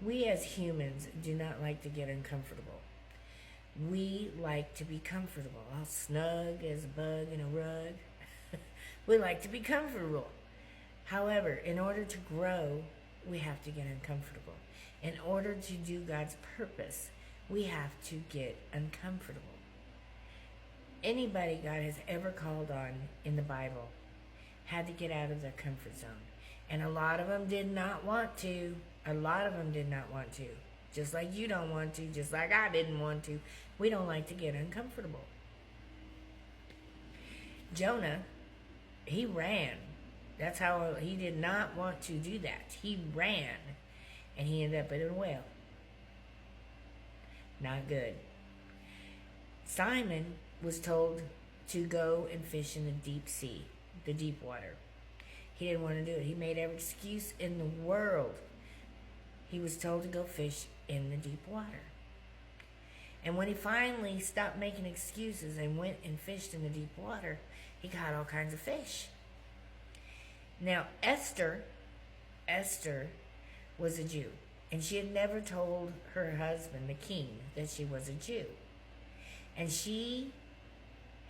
We as humans do not like to get uncomfortable. We like to be comfortable, all snug as a bug in a rug. We like to be comfortable. However, in order to grow, we have to get uncomfortable. In order to do God's purpose, we have to get uncomfortable. Anybody God has ever called on in the Bible had to get out of their comfort zone. And a lot of them did not want to. A lot of them did not want to. Just like you don't want to, just like I didn't want to. We don't like to get uncomfortable. Jonah, he ran. That's how he did not want to do that. He ran, and he ended up in a whale. Not good. Simon was told to go and fish in the deep sea, the deep water. He didn't want to do it. He made every excuse in the world. He was told to go fish in the deep water. And when he finally stopped making excuses and went and fished in the deep water, he caught all kinds of fish. Now, Esther was a Jew, and she had never told her husband, the king, that she was a Jew. And she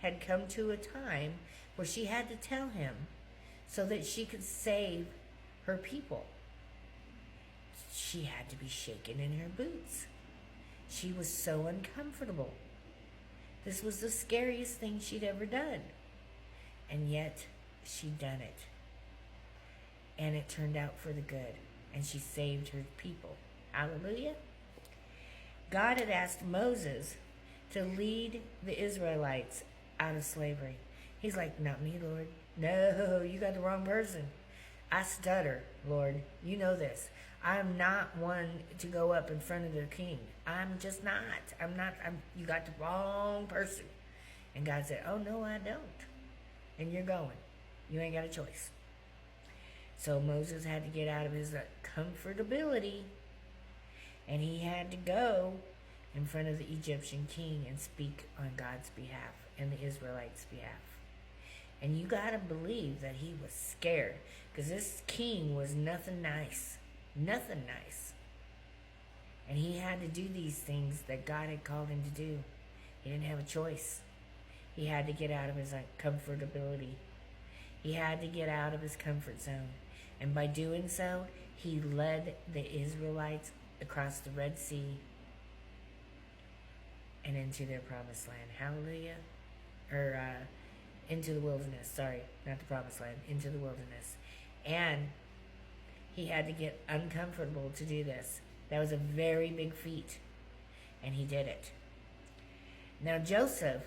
had come to a time where she had to tell him so that she could save her people. She had to be shaken in her boots. She was so uncomfortable. This was the scariest thing she'd ever done. And yet, she'd done it. And it turned out for the good. And she saved her people. Hallelujah. God had asked Moses to lead the Israelites out of slavery. He's like, not me, Lord. No, you got the wrong person. I stutter, Lord. You know this. I'm not one to go up in front of the king. I'm just not. You got the wrong person. And God said, oh, no, I don't. And you're going. You ain't got a choice. So Moses had to get out of his comfortability. And he had to go in front of the Egyptian king and speak on God's behalf and the Israelites' behalf. And you got to believe that he was scared, because this king was nothing nice. Nothing nice. And he had to do these things that God had called him to do. He didn't have a choice. He had to get out of his comfortability. He had to get out of his comfort zone. And by doing so, he led the Israelites across the Red Sea and into their promised land. Hallelujah. Or into the wilderness. Sorry, not the promised land. Into the wilderness. And he had to get uncomfortable to do this. That was a very big feat. And he did it. Now Joseph's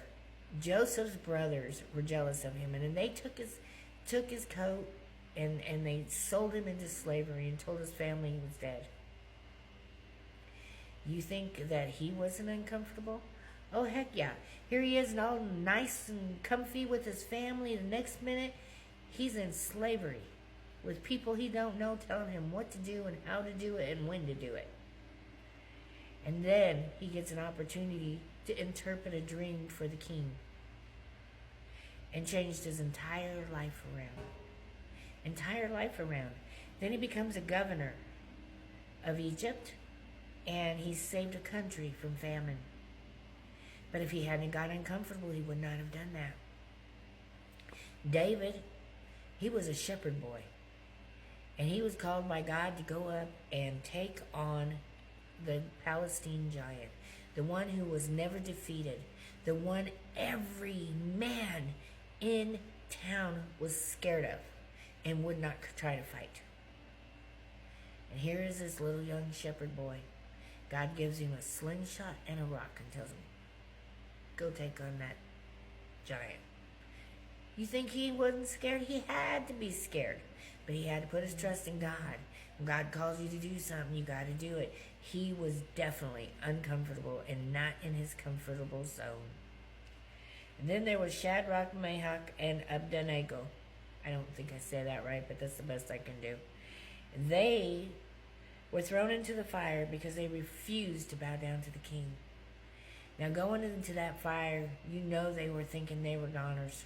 brothers were jealous of him. And then they took his coat and they sold him into slavery and told his family he was dead. You think that he wasn't uncomfortable? Oh, heck yeah. Here he is, and all nice and comfy with his family. The next minute, he's in slavery with people he don't know telling him what to do and how to do it and when to do it. And then he gets an opportunity to interpret a dream for the king and changed his entire life around. Then he becomes a governor of Egypt, and he saved a country from famine. But if he hadn't got uncomfortable, he would not have done that. David, he was a shepherd boy. And he was called by God to go up and take on the Philistine giant. The one who was never defeated. The one every man in town was scared of and would not try to fight. And here is this little young shepherd boy. God gives him a slingshot and a rock and tells him, go take on that giant. You think he wasn't scared? He had to be scared. But he had to put his trust in God. When God calls you to do something, you got to do it. He was definitely uncomfortable and not in his comfortable zone. And then there was Shadrach, Meshach, and Abednego. I don't think I said that right, but that's the best I can do. They were thrown into the fire because they refused to bow down to the king. Now going into that fire, you know they were thinking they were goners.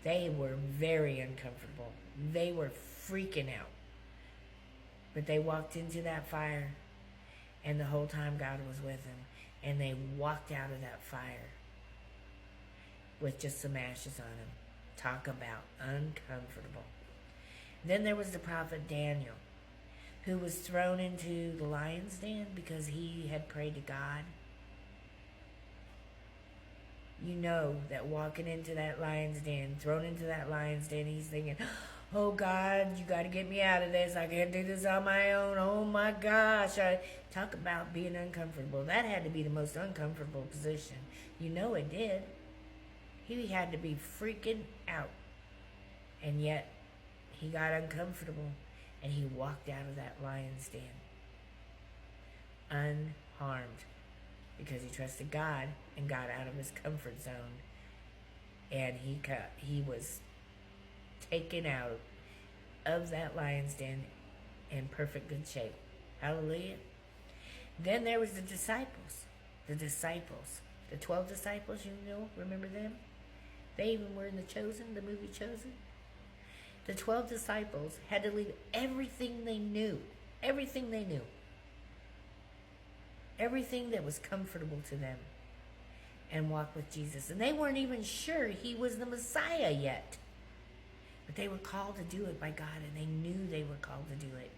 They were very uncomfortable. They were freaking out. But they walked into that fire And the whole time God was with him. And they walked out of that fire with just some ashes on them. Talk about uncomfortable. Then there was the prophet Daniel, who was thrown into the lion's den because he had prayed to God. You know that walking into that lion's den, thrown into that lion's den, he's thinking, oh God, you got to get me out of this. I can't do this on my own. Oh my gosh. Talk about being uncomfortable. That had to be the most uncomfortable position. You know it did. He had to be freaking out. And yet, he got uncomfortable and he walked out of that lion's den unharmed because he trusted God and got out of his comfort zone. And he was taken out of that lion's den in perfect good shape. Hallelujah. Then there was the disciples. The 12 disciples, remember them? They even were in the movie Chosen. The 12 disciples had to leave everything they knew. Everything they knew. Everything that was comfortable to them. And walk with Jesus. And they weren't even sure he was the Messiah yet. But they were called to do it by God. And they knew they were called to do it.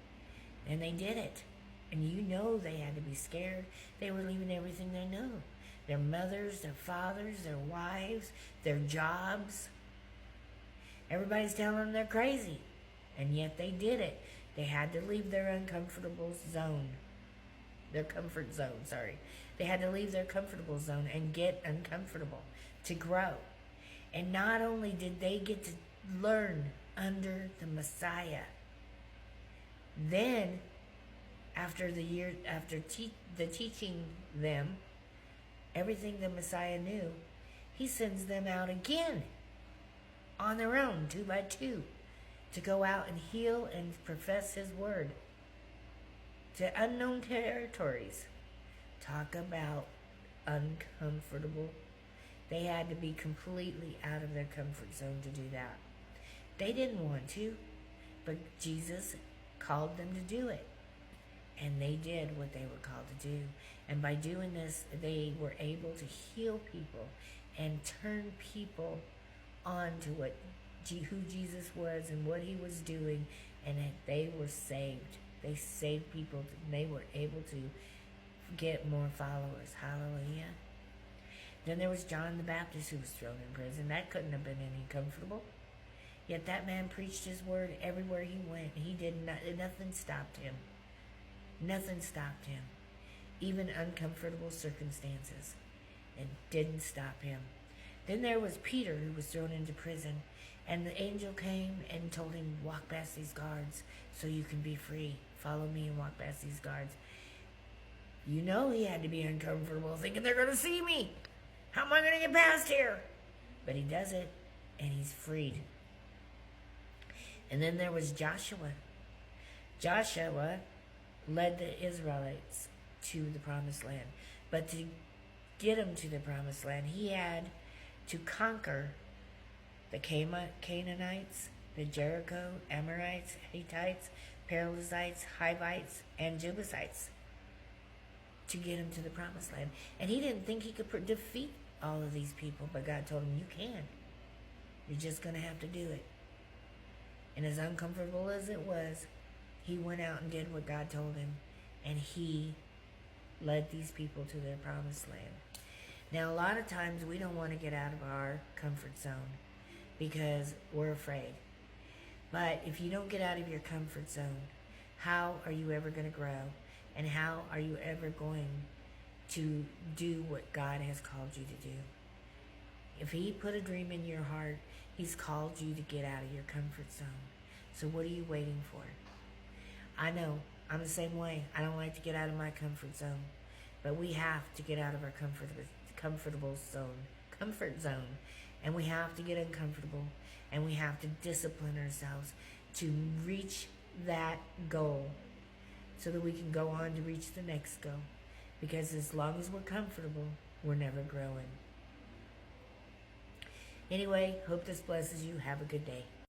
And they did it. And you know they had to be scared. They were leaving everything they knew. Their mothers, their fathers, their wives, their jobs. Everybody's telling them they're crazy. And yet they did it. They had to leave their uncomfortable zone. Their comfort zone, sorry. They had to leave their comfortable zone and get uncomfortable to grow. And not only did they get to learn under the Messiah, then after the teaching them everything the Messiah knew, he sends them out again on their own, 2 by 2, to go out and heal and profess his word to unknown territories. Talk about uncomfortable. They had to be completely out of their comfort zone to do that. They didn't want to, but Jesus called them to do it. And they did what they were called to do. And by doing this, they were able to heal people and turn people on to who Jesus was and what he was doing, and that they were saved. They saved people. They were able to get more followers. Hallelujah. Then there was John the Baptist, who was thrown in prison. That couldn't have been any comfortable. Yet that man preached his word everywhere he went. He did not, nothing stopped him. Nothing stopped him. Even uncomfortable circumstances. It didn't stop him. Then there was Peter, who was thrown into prison. And the angel came and told him, walk past these guards so you can be free. Follow me and walk past these guards. You know he had to be uncomfortable, thinking they're going to see me. How am I going to get past here? But he does it, and he's freed. And then there was Joshua. Joshua led the Israelites to the promised land. But to get them to the promised land, he had to conquer the Canaanites, the Jericho, Amorites, Hittites, Perizzites, Hivites, and Jebusites to get him to the promised land. And he didn't think he could defeat all of these people, but God told him, you can. You're just going to have to do it. And as uncomfortable as it was, he went out and did what God told him, and he led these people to their promised land. Now, a lot of times we don't want to get out of our comfort zone because we're afraid. But if you don't get out of your comfort zone, how are you ever going to grow? And how are you ever going to do what God has called you to do? If he put a dream in your heart, he's called you to get out of your comfort zone. So what are you waiting for? I know, I'm the same way. I don't like to get out of my comfort zone. But we have to get out of our comfort zone. And we have to get uncomfortable. And we have to discipline ourselves to reach that goal so that we can go on to reach the next goal. Because as long as we're comfortable, we're never growing. Anyway, hope this blesses you. Have a good day.